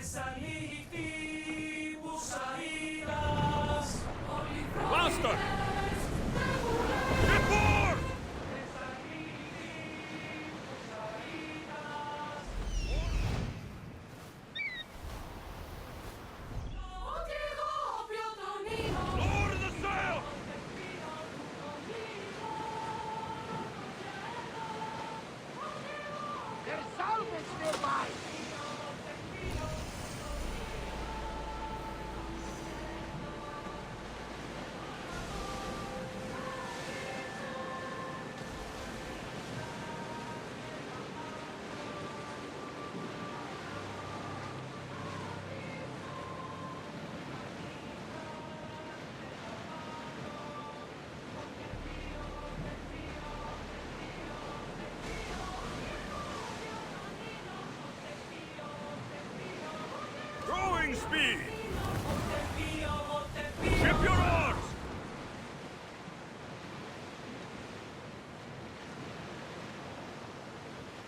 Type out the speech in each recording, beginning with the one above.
Master! Before! Lower the sail! There's salvage nearby! Rowing speed! Ship your oars!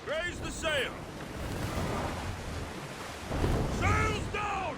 Raise the sail! Sails down!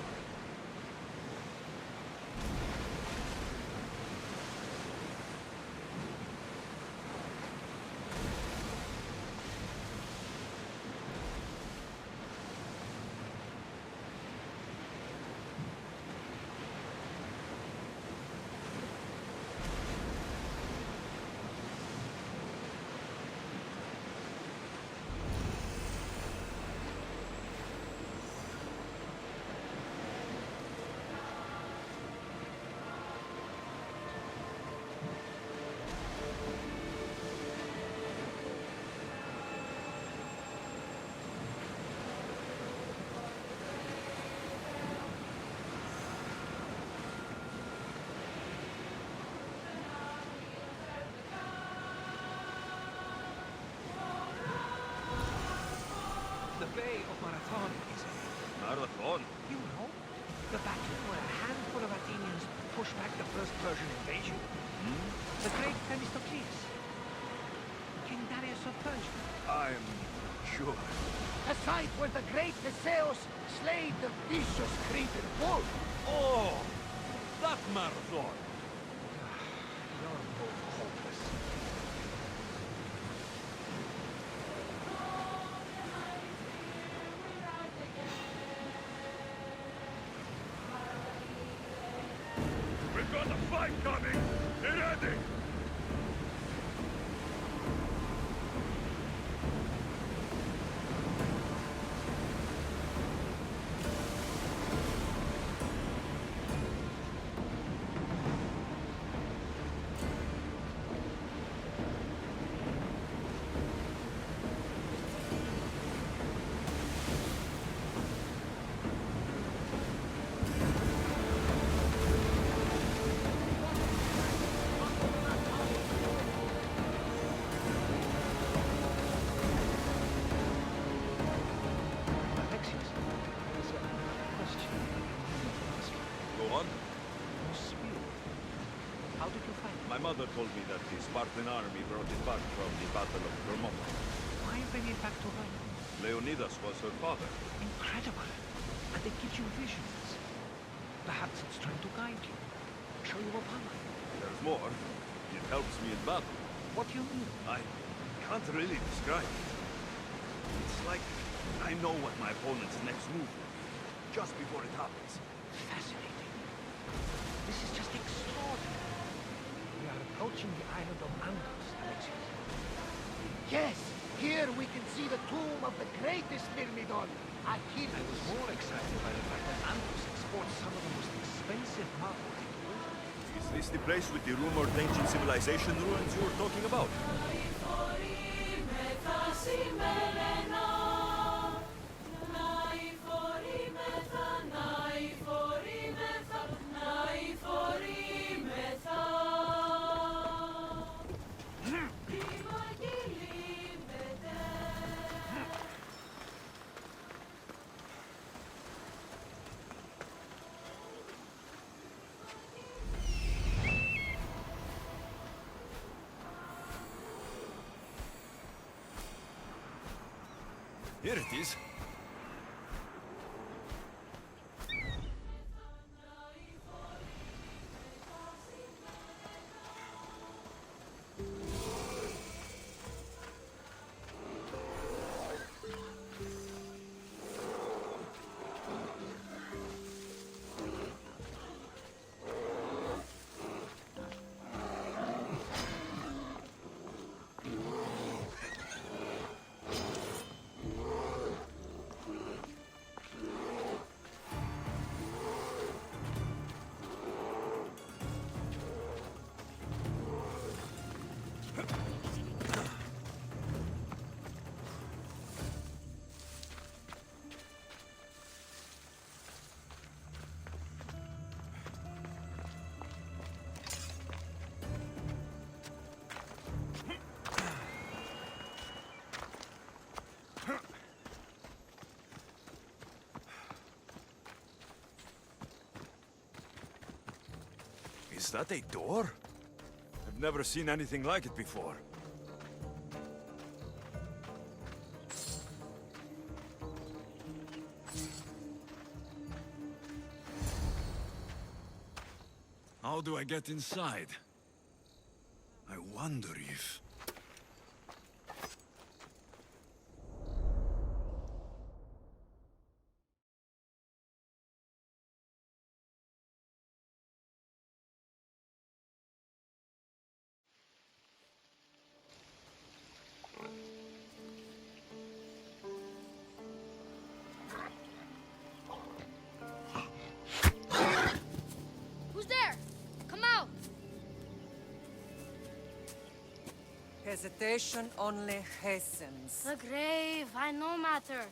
The Bay of Marathon is it? Marathon? You know? The battle where a handful of Athenians pushed back the first Persian invasion. The great Themistocles. King Darius of Persia. I'm sure. A site where the great Theseus slayed the vicious Cretan bull! Oh! That marathon! You're both hopeless. We've got a fight coming! Get ready! Alexius, there's a question I need to ask you. Go on. Your spear. How did you find it? My mother told me that the Spartan army brought it back from the Battle of Thermopylae. Why bring it back to her? Leonidas was her father. Incredible. And it gives you visions. Perhaps it's trying to guide you. Show you a path. There's more. It helps me in battle. What do you mean? I can't really describe it. It's like I know what my opponent's next move will be, just before it happens. Fascinating. This is just extraordinary. We are approaching the island of Andros, Alexius. Yes, here we can see the tomb of the greatest Myrmidon, Achilles. I was more excited by the fact that Andros exports some of the most expensive marble in the world. Is this the place with the rumored ancient civilization ruins you were talking about? Here it is. Is that a door? I've never seen anything like it before. How do I get inside? I wonder if... Who's there? Come out! Hesitation only hastens. The grave, I no matter.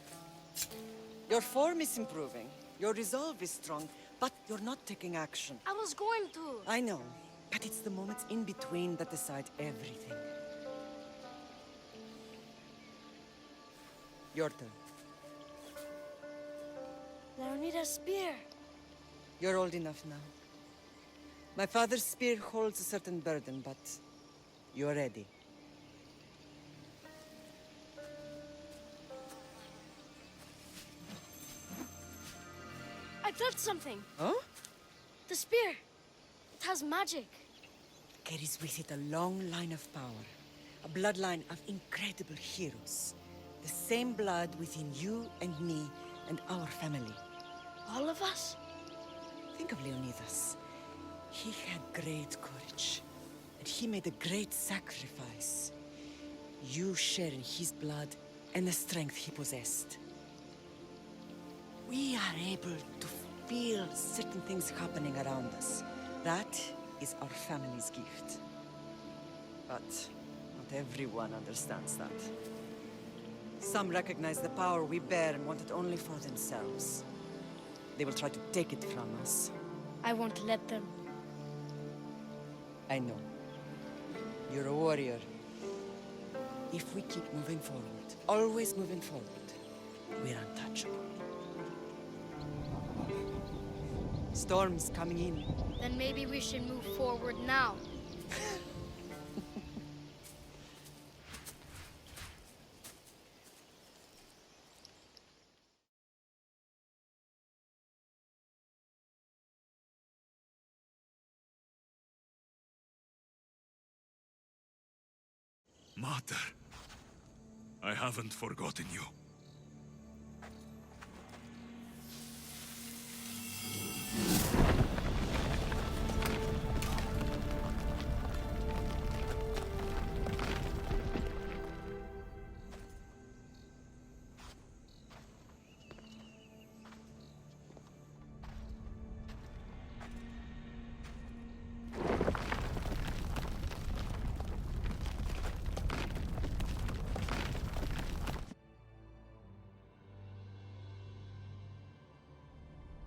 Your form is improving. Your resolve is strong, but you're not taking action. I was going to. I know, but it's the moments in between that decide everything. Your turn. Leonida's spear. You're old enough now. My father's spear holds a certain burden, but you're ready. I felt something. Huh? The spear. It has magic. Carries with it a long line of power. A bloodline of incredible heroes. The same blood within you and me and our family. All of us? Think of Leonidas. He had great courage, and he made a great sacrifice. You share in his blood and the strength he possessed. We are able to feel certain things happening around us. That is our family's gift. But not everyone understands that. Some recognize the power we bear and want it only for themselves. They will try to take it from us. I won't let them. I know. You're a warrior. If we keep moving forward, always moving forward, we're untouchable. Storm's coming in. Then maybe we should move forward now. Mater, I haven't forgotten you.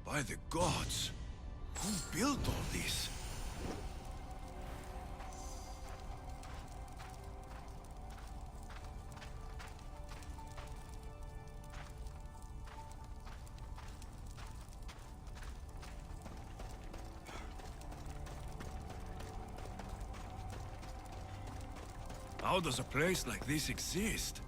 By the gods, who built all this? How does a place like this exist?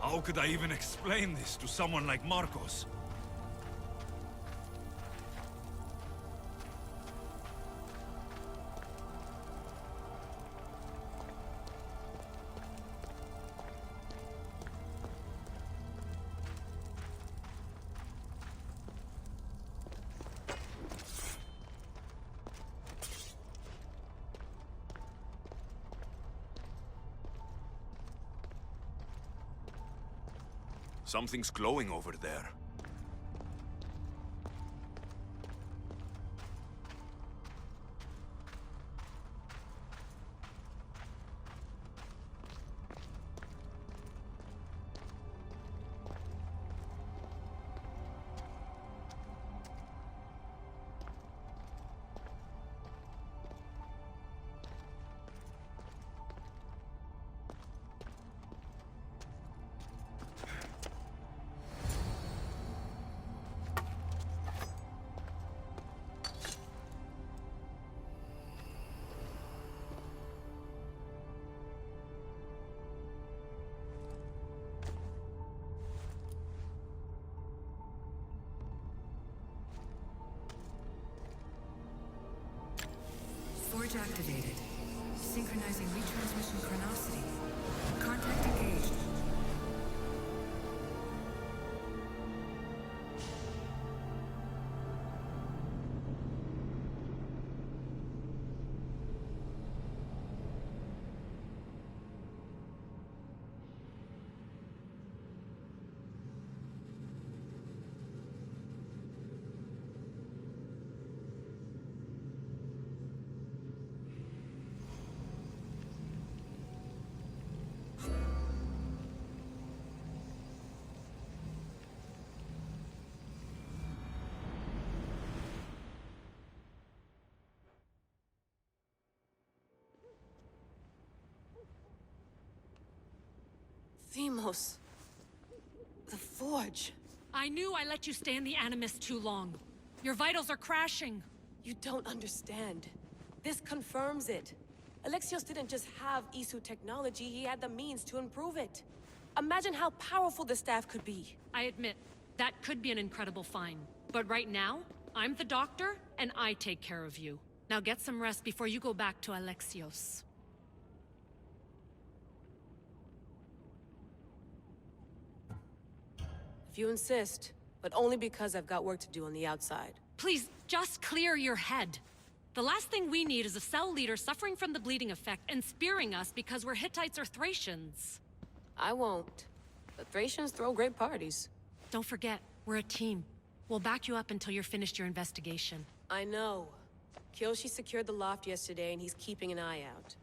How could I even explain this to someone like Marcos? Something's glowing over there. Forge activated. Synchronizing retransmission chronicity. Contact engaged. Themos. The Forge. I knew I let you stay in the Animus too long. Your vitals are crashing. You don't understand. This confirms it. Alexios didn't just have Isu technology, he had the means to improve it. Imagine how powerful the staff could be. I admit, that could be an incredible find. But right now, I'm the doctor, and I take care of you. Now get some rest before you go back to Alexios. If you insist, but only because I've got work to do on the outside. Please, just clear your head. The last thing we need is a cell leader suffering from the bleeding effect and spearing us because we're Hittites or Thracians. I won't. The Thracians throw great parties. Don't forget, we're a team. We'll back you up until you're finished your investigation. I know. Kyoshi secured the loft yesterday and he's keeping an eye out.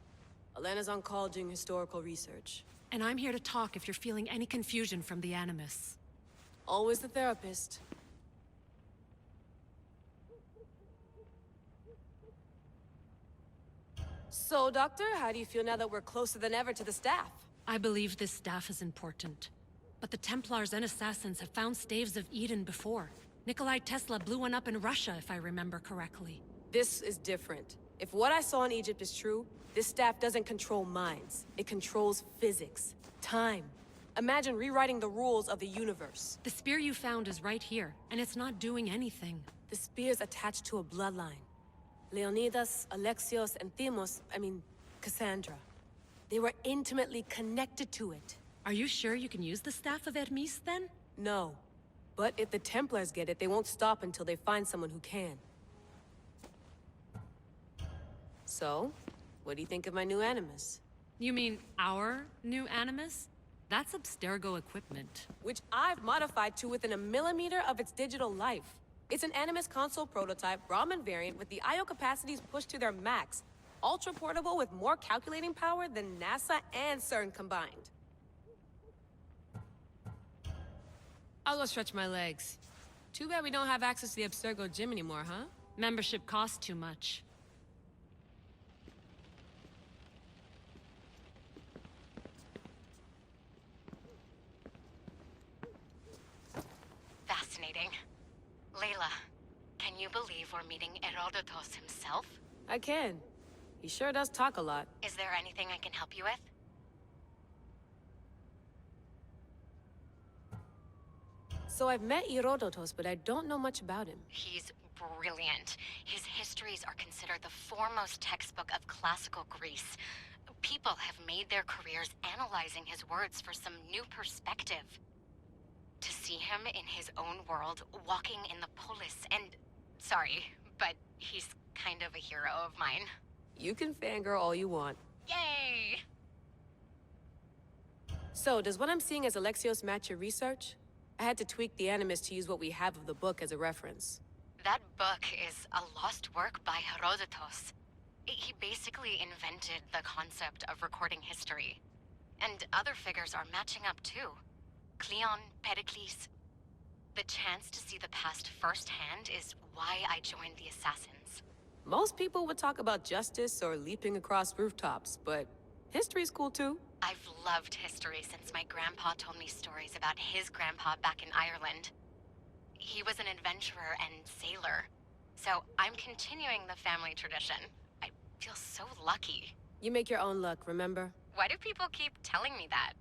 Elena's on call doing historical research. And I'm here to talk if you're feeling any confusion from the Animus. Always the therapist. So, Doctor, how do you feel now that we're closer than ever to the staff? I believe this staff is important. But the Templars and Assassins have found staves of Eden before. Nikolai Tesla blew one up in Russia, if I remember correctly. This is different. If what I saw in Egypt is true, this staff doesn't control minds. It controls physics, time. Imagine rewriting the rules of the universe. The spear you found is right here, and it's not doing anything. The spear's attached to a bloodline. Leonidas, Alexios, and Cassandra. They were intimately connected to it. Are you sure you can use the Staff of Hermes, then? No. But if the Templars get it, they won't stop until they find someone who can. So, what do you think of my new Animus? You mean our new Animus? That's Abstergo equipment. Which I've modified to within a millimeter of its digital life. It's an Animus console prototype, Brahmin variant with the I/O capacities pushed to their max. Ultra portable with more calculating power than NASA and CERN combined. I'll go stretch my legs. Too bad we don't have access to the Abstergo gym anymore, huh? Membership costs too much. Fascinating. Layla, can you believe we're meeting Herodotus himself? I can. He sure does talk a lot. Is there anything I can help you with? So I've met Herodotus, but I don't know much about him. He's brilliant. His histories are considered the foremost textbook of classical Greece. People have made their careers analyzing his words for some new perspective. To see him in his own world, walking in the polis, and... Sorry, but he's kind of a hero of mine. You can fangirl all you want. Yay! So, does what I'm seeing as Alexios match your research? I had to tweak the Animus to use what we have of the book as a reference. That book is a lost work by Herodotus. He basically invented the concept of recording history. And other figures are matching up too. Cleon, Pericles. The chance to see the past firsthand is why I joined the Assassins. Most people would talk about justice or leaping across rooftops, but history's cool too. I've loved history since my grandpa told me stories about his grandpa back in Ireland. He was an adventurer and sailor, so I'm continuing the family tradition. I feel so lucky. You make your own luck, remember? Why do people keep telling me that?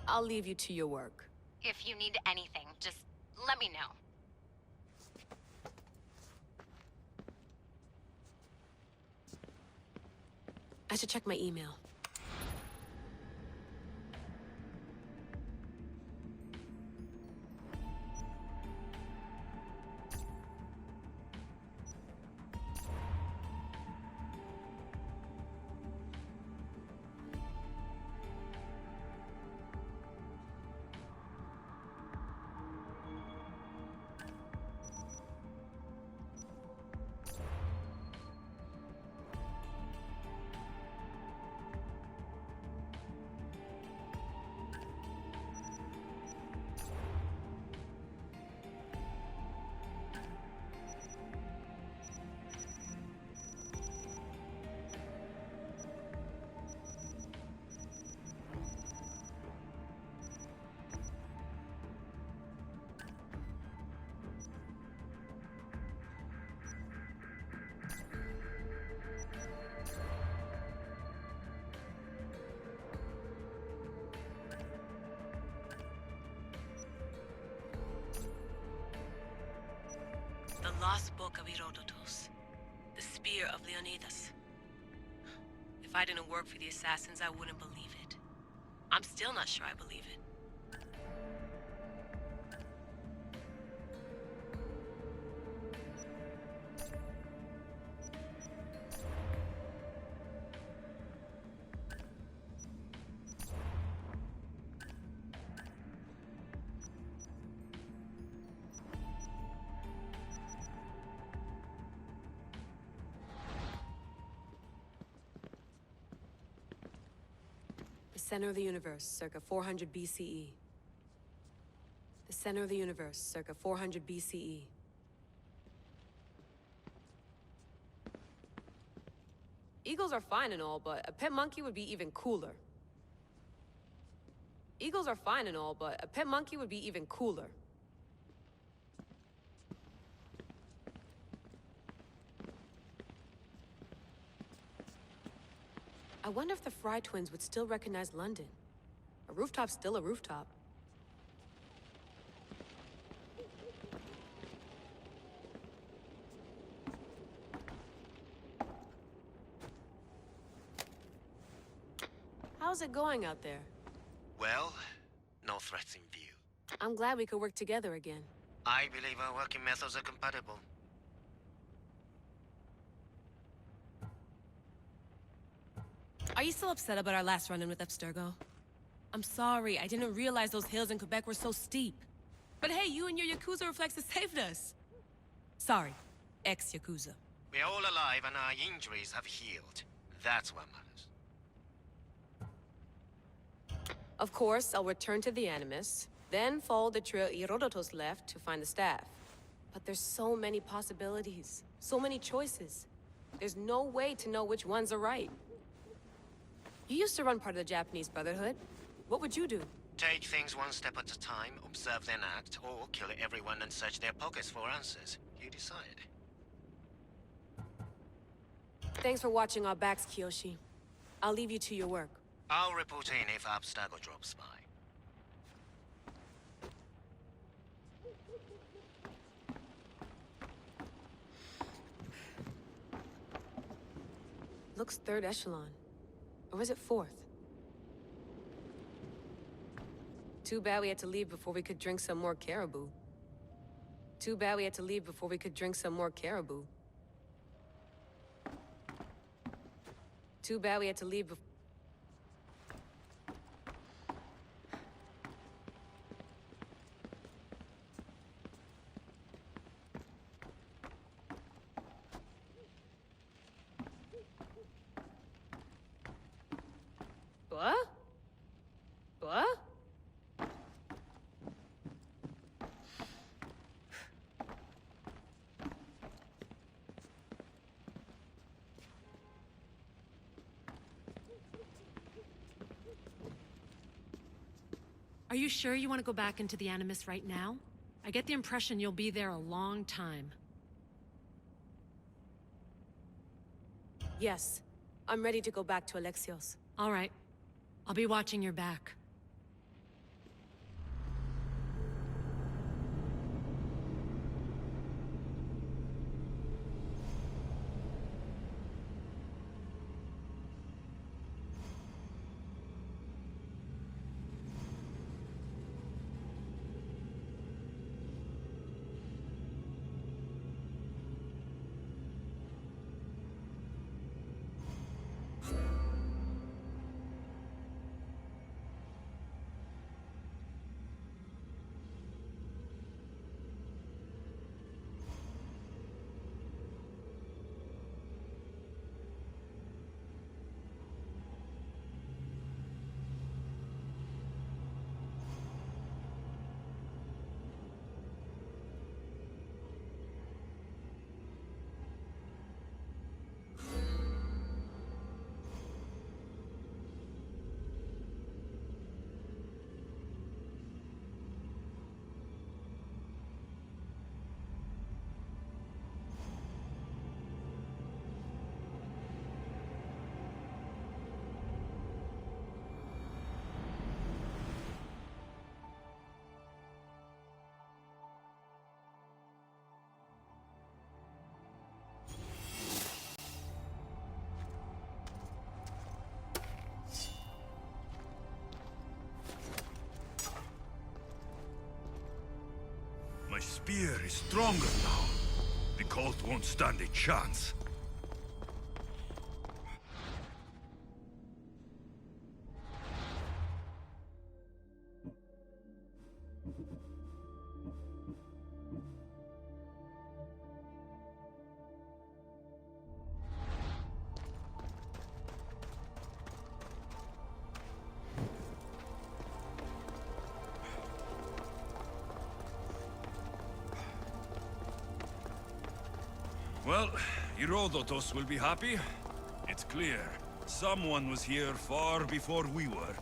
I'll leave you to your work. If you need anything, just let me know. should check my email. The Lost Book of Herodotus. The Spear of Leonidas. If I didn't work for the assassins, I wouldn't believe it. I'm still not sure I believe it. The center of the universe, circa 400 BCE. The center of the universe, circa 400 BCE. Eagles are fine and all, but a pet monkey would be even cooler. Eagles are fine and all, but a pet monkey would be even cooler. I wonder if the Fry twins would still recognize London. A rooftop's still a rooftop. How's it going out there? Well, no threats in view. I'm glad we could work together again. I believe our working methods are compatible. Are you still upset about our last run-in with Abstergo? I'm sorry, I didn't realize those hills in Quebec were so steep. But hey, you and your Yakuza reflexes saved us. Sorry, ex-Yakuza. We're all alive and our injuries have healed. That's what matters. Of course, I'll return to the Animus, then follow the trail Herodotus left to find the staff. But there's so many possibilities, so many choices. There's no way to know which ones are right. You used to run part of the Japanese Brotherhood. What would you do? Take things one step at a time, observe then act, or kill everyone and search their pockets for answers. You decide. Thanks for watching our backs, Kiyoshi. I'll leave you to your work. I'll report in if Abstergo drops by. Looks third echelon. Or is it fourth? Too bad we had to leave before we could drink some more caribou. Too bad we had to leave before we could drink some more caribou. Too bad we had to leave before... What? What? Are you sure you want to go back into the Animus right now? I get the impression you'll be there a long time. Yes. I'm ready to go back to Alexios. All right. I'll be watching your back. My spear is stronger now. The cult won't stand a chance. Well, Herodotus will be happy. It's clear. Someone was here far before we were.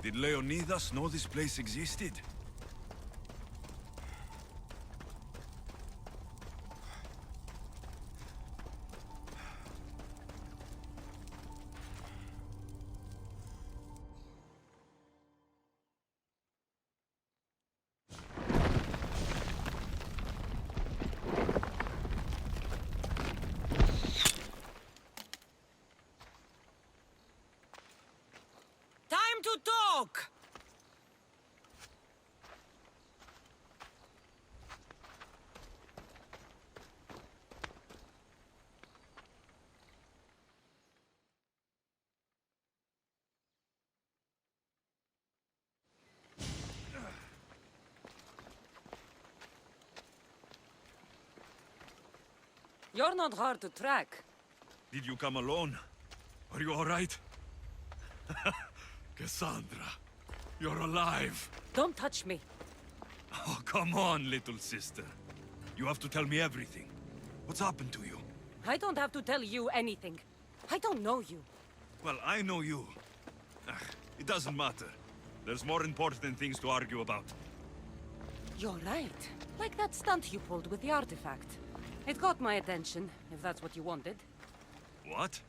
Did Leonidas know this place existed? Time to talk! You're not hard to track. Did you come alone? Are you all right? Cassandra, you're alive. Don't touch me. Oh, come on, little sister. You have to tell me everything. What's happened to you? I don't have to tell you anything. I don't know you. Well, I know you. It doesn't matter. There's more important things to argue about. You're right. Like that stunt you pulled with the artifact. It got my attention, if that's what you wanted. What?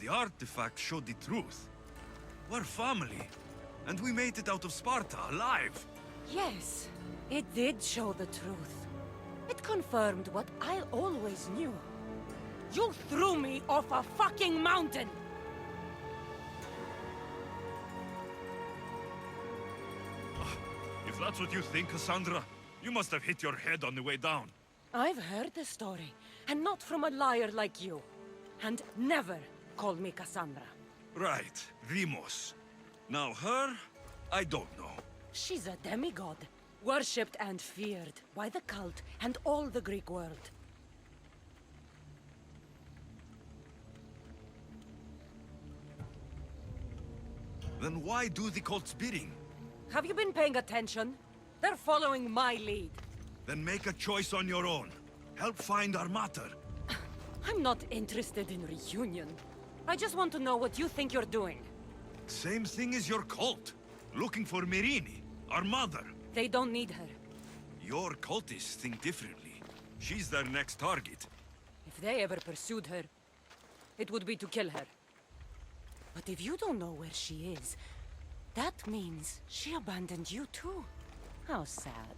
The artifact showed the truth. We're family. And we made it out of Sparta, alive. Yes, it did show the truth. It confirmed what I always knew. You threw me off a fucking mountain! If that's what you think, Cassandra, you must have hit your head on the way down. I've heard the story, and not from a liar like you. And never call me Cassandra. Right, Demos. Now her, I don't know. She's a demigod, worshipped and feared by the cult and all the Greek world. Then why do the cult's bidding? Have you been paying attention? They're following my lead. Then make a choice on your own. Help find our mater. I'm not interested in reunion. I just want to know what you think you're doing. Same thing as your cult. Looking for Myrrine, our mother. They don't need her. Your cultists think differently. She's their next target. If they ever pursued her, it would be to kill her. But if you don't know where she is, that means she abandoned you too. How sad.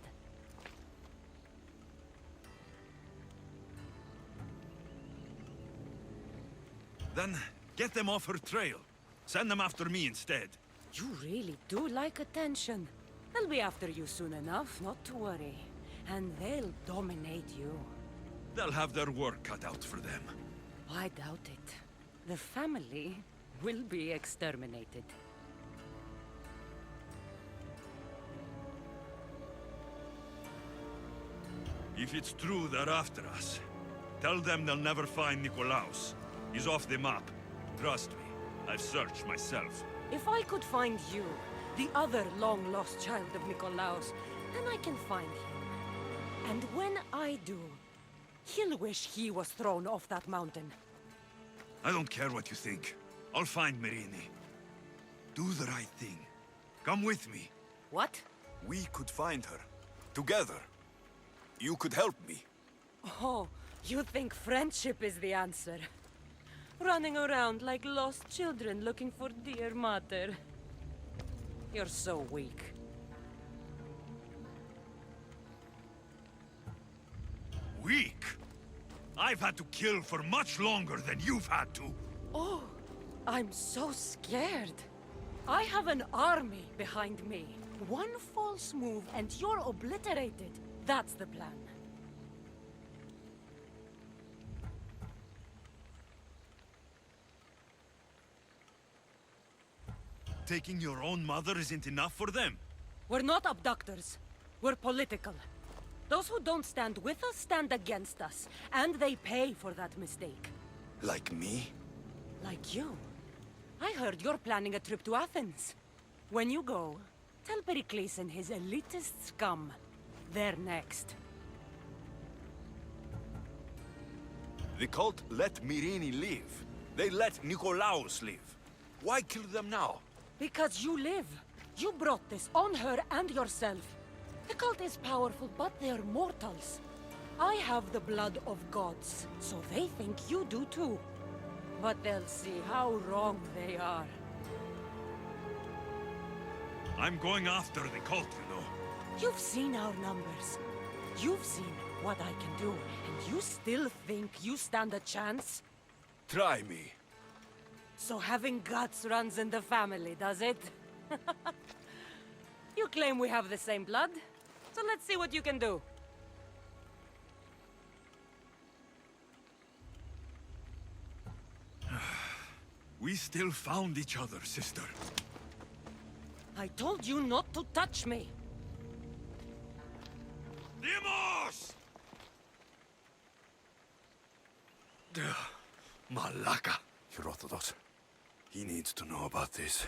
Then get them off her trail. Send them after me instead. You really do like attention. They'll be after you soon enough, not to worry. And they'll dominate you. They'll have their work cut out for them. I doubt it. The family will be exterminated. If it's true they're after us, tell them they'll never find Nikolaos. He's off the map. Trust me, I've searched myself. If I could find you, the other long-lost child of Nikolaos, then I can find him. And when I do, he'll wish he was thrown off that mountain. I don't care what you think. I'll find Myrrine. Do the right thing. Come with me. What? We could find her. Together. You could help me. Oh, you think friendship is the answer? Running around like lost children looking for dear mother. You're so weak. Weak? I've had to kill for much longer than you've had to. Oh, I'm so scared. I have an army behind me. One false move and you're obliterated. That's the plan. Taking your own mother isn't enough for them. We're not abductors. We're political. Those who don't stand with us stand against us, and they pay for that mistake. Like me? Like you. I heard you're planning a trip to Athens. When you go, tell Pericles and his elitist scum they're next. The cult let Myrini live. They let Nikolaos live. Why kill them now? Because you live. You brought this on her and yourself. The cult is powerful, but they're mortals. I have the blood of gods, so they think you do too. But they'll see how wrong they are. I'm going after the cult, you know. You've seen our numbers. You've seen what I can do, and you still think you stand a chance? Try me. So having guts runs in the family, does it? You claim we have the same blood, so let's see what you can do. We still found each other, sister. I told you not to touch me. Demos! Malaka. Herodotus. He needs to know about this.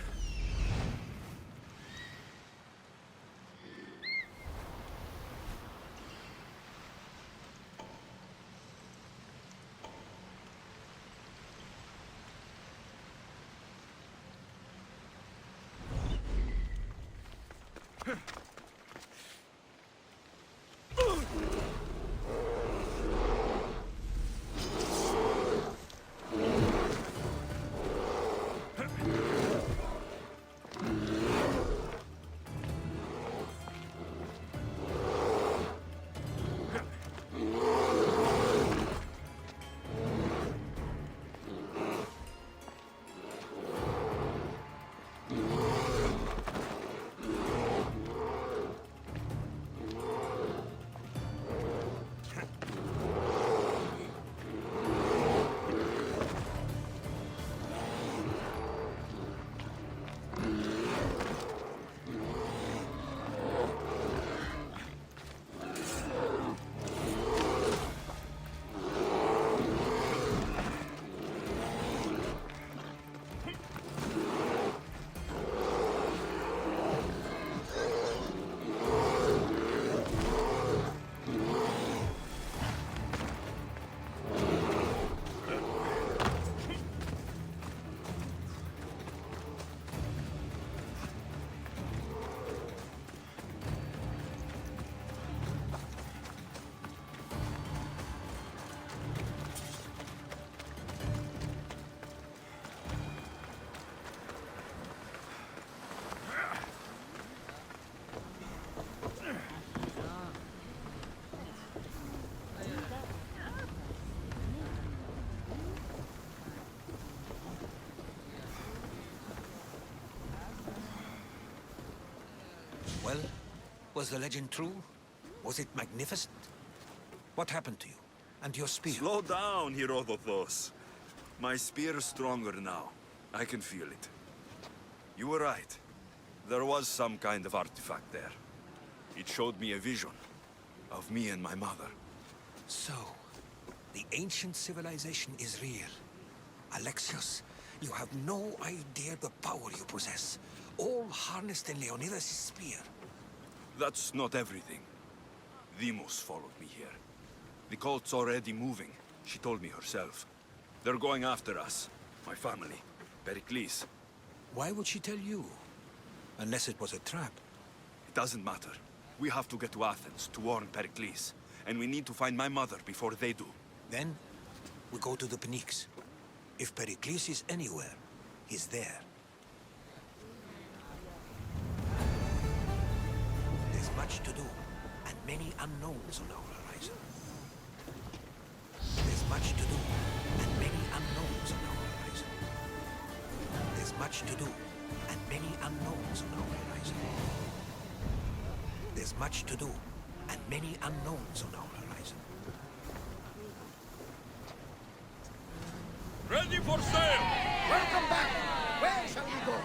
Well, was the legend true? Was it magnificent? What happened to you? And your spear? Slow down, Herodotus. My spear's stronger now. I can feel it. You were right. There was some kind of artifact there. It showed me a vision of me and my mother. So, the ancient civilization is real. Alexios, you have no idea the power you possess. All harnessed in Leonidas' spear. That's not everything. Demos followed me here. The cult's already moving. She told me herself. They're going after us. My family. Pericles. Why would she tell you? Unless it was a trap. It doesn't matter. We have to get to Athens to warn Pericles. And we need to find my mother before they do. Then, we go to the Pnyx. If Pericles is anywhere, he's there. There's much to do, and many unknowns on our horizon. There's much to do, and many unknowns on our horizon. There's much to do, and many unknowns on our horizon. Ready for sail! Welcome back! Where shall we go?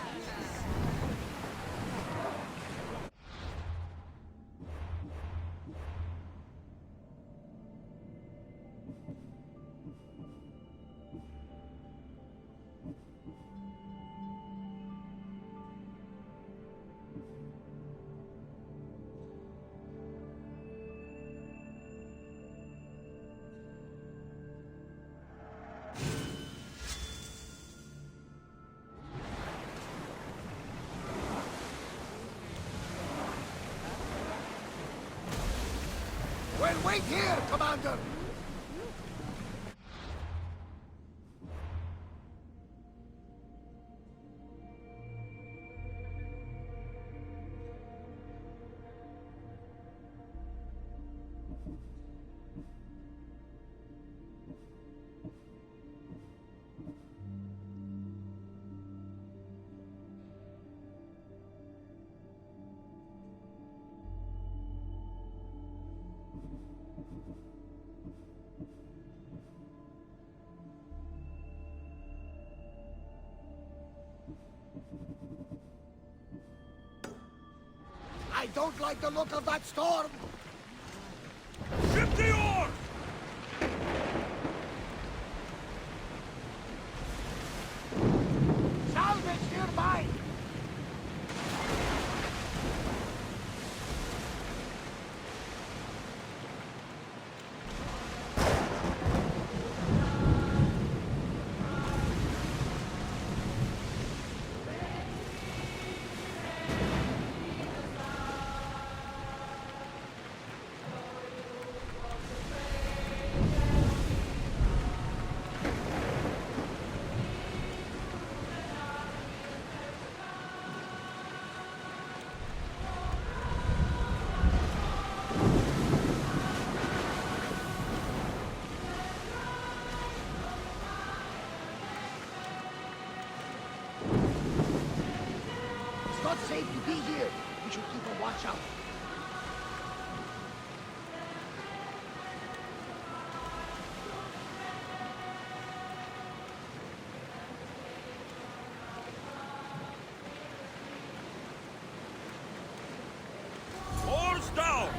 Well, wait here, Commander! I don't like the look of that storm! Ship the oar! Salvage nearby! It's not safe to be here. We should keep a watch out. Oars down!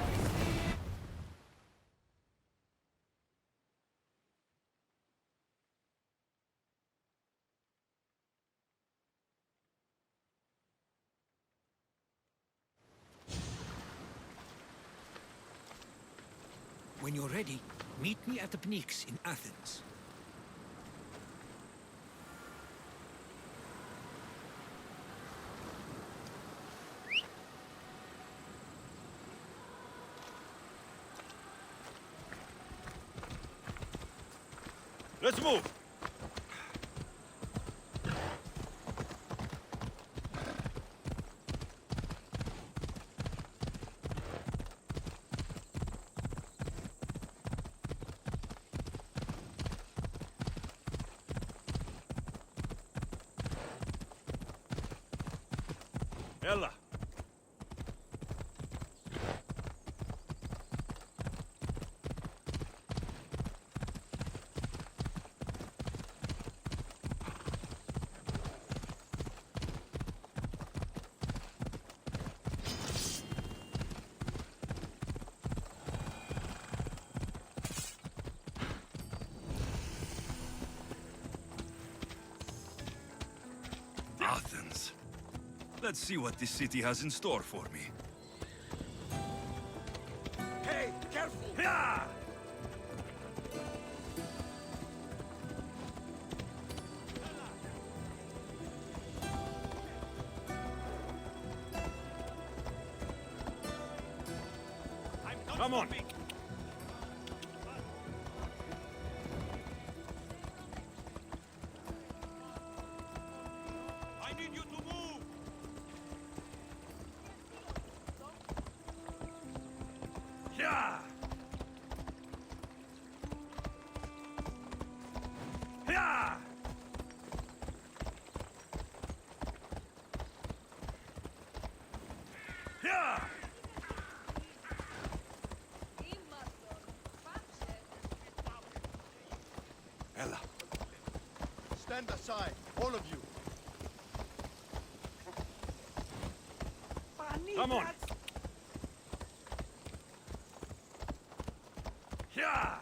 When you're ready, meet me at the Pnyx in Athens. Let's move! Ella! Athens. Let's see what this city has in store for me. Hey, careful! Yeah! Come on! I need you to move! Yeah! Yeah! Ella. Stand aside, all of you. Come on. Yeah.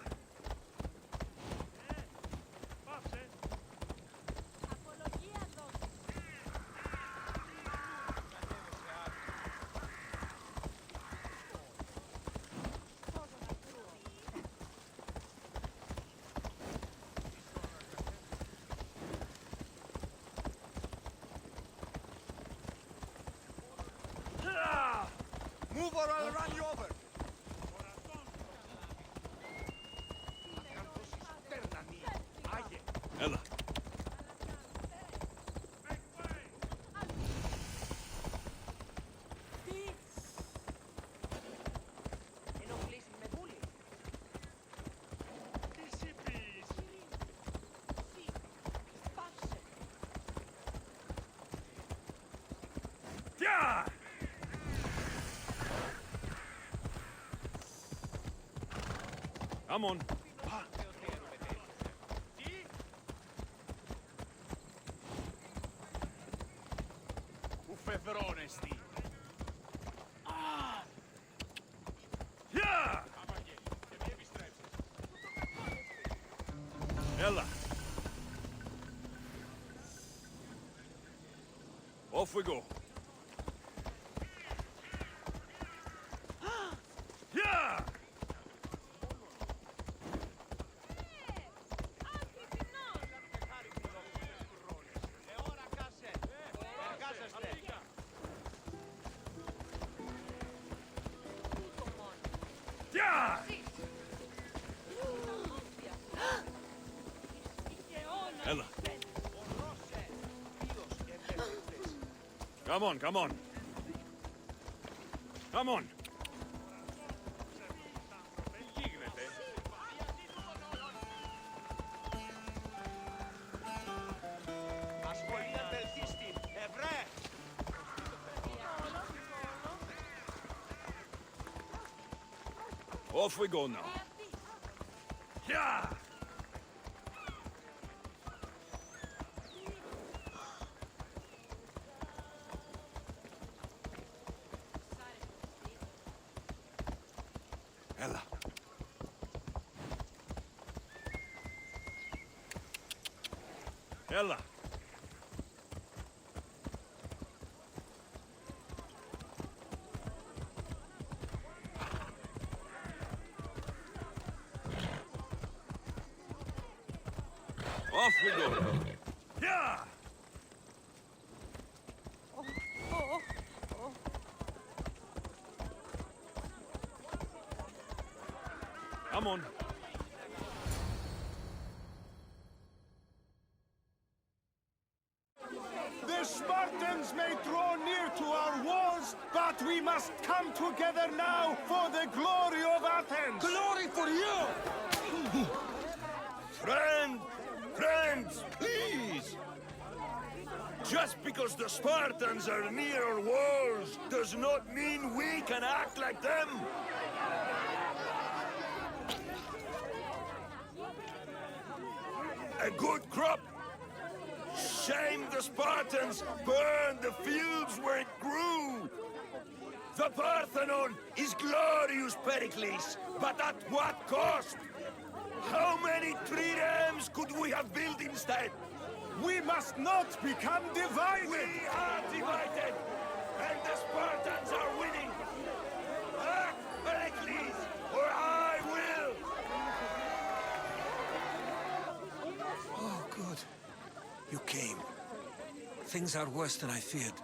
Move or I'll run you over. Ella. Yeah. Come on. Ufeverone, sti. Yeah. Ella. Off we go. Yeah. Yeah. Ella. Come on, come on. Come on. Off we go now. Yeah. Ella. Ella. Off we go. Yeah. Come on. The Spartans may draw near to our walls, but we must come together now for the glory of Athens! Glory for you! Friends, please! Just because the Spartans are near our walls does not mean we can act like them! A good crop? Shame the Spartans burned the fields where it grew! The Parthenon is glorious, Pericles, but at what cost? How many triremes could we have built instead? We must not become divided! We are divided, and the Spartans are winning! Act, Pericles, or I will! Oh, good. You came. Things are worse than I feared.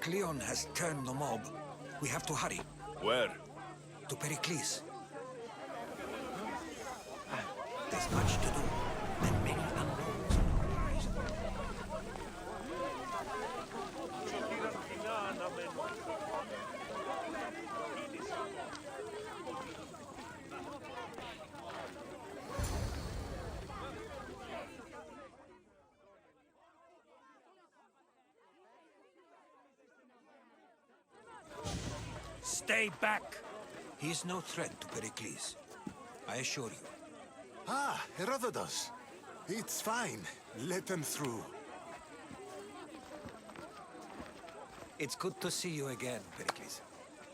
Cleon has turned the mob. We have to hurry. Where? To Pericles. There's much to do, and many unknowns on the horizon. Stay back! He is no threat to Pericles. I assure you. Ah, Herodotus. It's fine. Let them through. It's good to see you again, Pericles.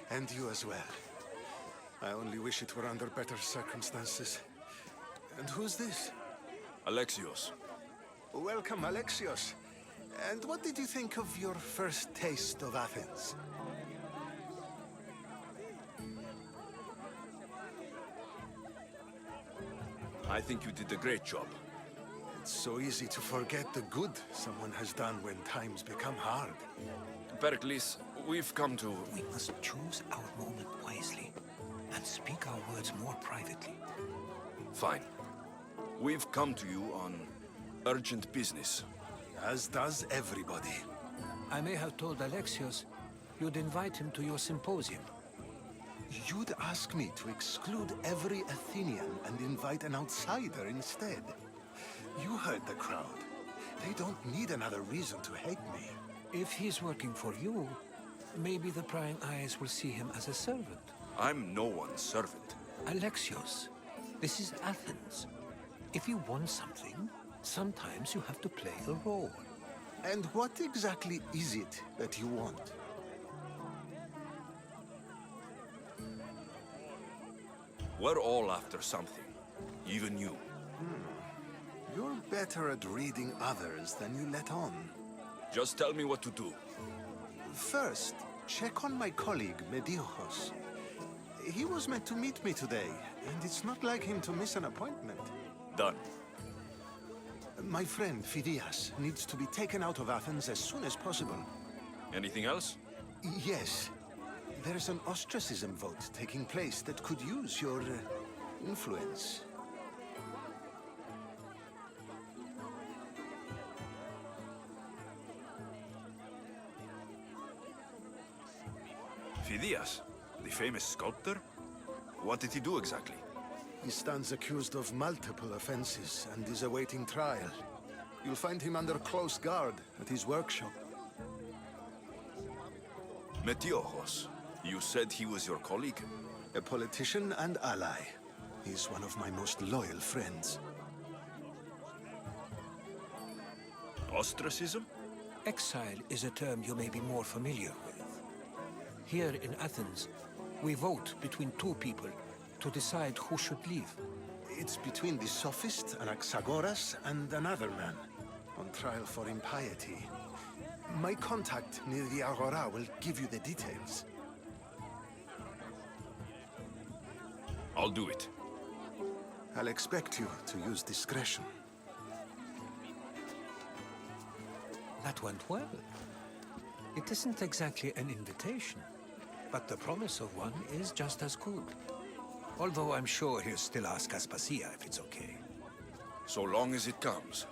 And you as well. I only wish it were under better circumstances. And who's this? Alexios. Welcome, Alexios. And what did you think of your first taste of Athens? I think you did a great job. It's so easy to forget the good someone has done when times become hard. Pericles, we've come to... We must choose our moment wisely and speak our words more privately. Fine. We've come to you on urgent business. As does everybody. I may have told Alexios you'd invite him to your symposium. You'd ask me to exclude every Athenian and invite an outsider instead. You heard the crowd. They don't need another reason to hate me. If he's working for you, maybe the prying eyes will see him as a servant. I'm no one's servant. Alexios, this is Athens. If you want something, sometimes you have to play a role. And what exactly is it that you want? We're all after something. Even you. You're better at reading others than you let on. Just tell me what to do. First, check on my colleague, Medios. He was meant to meet me today, and it's not like him to miss an appointment. Done. My friend, Phidias, needs to be taken out of Athens as soon as possible. Anything else? Yes. There's an ostracism vote taking place that could use your influence. Phidias, the famous sculptor? What did he do exactly? He stands accused of multiple offenses and is awaiting trial. You'll find him under close guard at his workshop. Metiochos, you said he was your colleague? A politician and ally. He's one of my most loyal friends. Ostracism? Exile is a term you may be more familiar with. Here in Athens, we vote between two people to decide who should leave. It's between the sophist Anaxagoras and another man, on trial for impiety. My contact near the Agora will give you the details. I'll do it. I'll expect you to use discretion. That went well. It isn't exactly an invitation, but the promise of one is just as good. Although I'm sure he'll still ask Aspasia if it's okay. So long as it comes.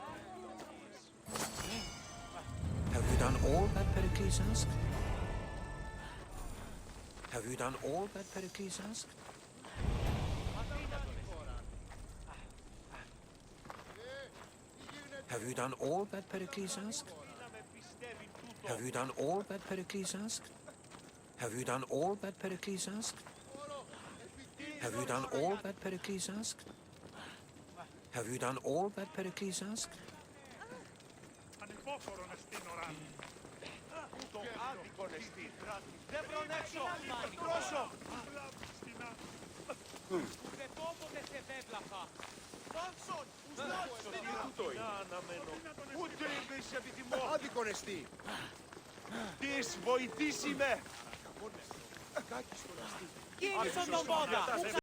Have you done all that Pericles asked? Have you done all that Pericles asked? Have you done all that Pericles asked? Have you done all that Pericles asked? Have you done all that Pericles asked? Have you done all that Pericles asked? Have you done all that Pericles asked? Άδικον εστί! Τις βοηθήσει με! Κύριε στον πόδα!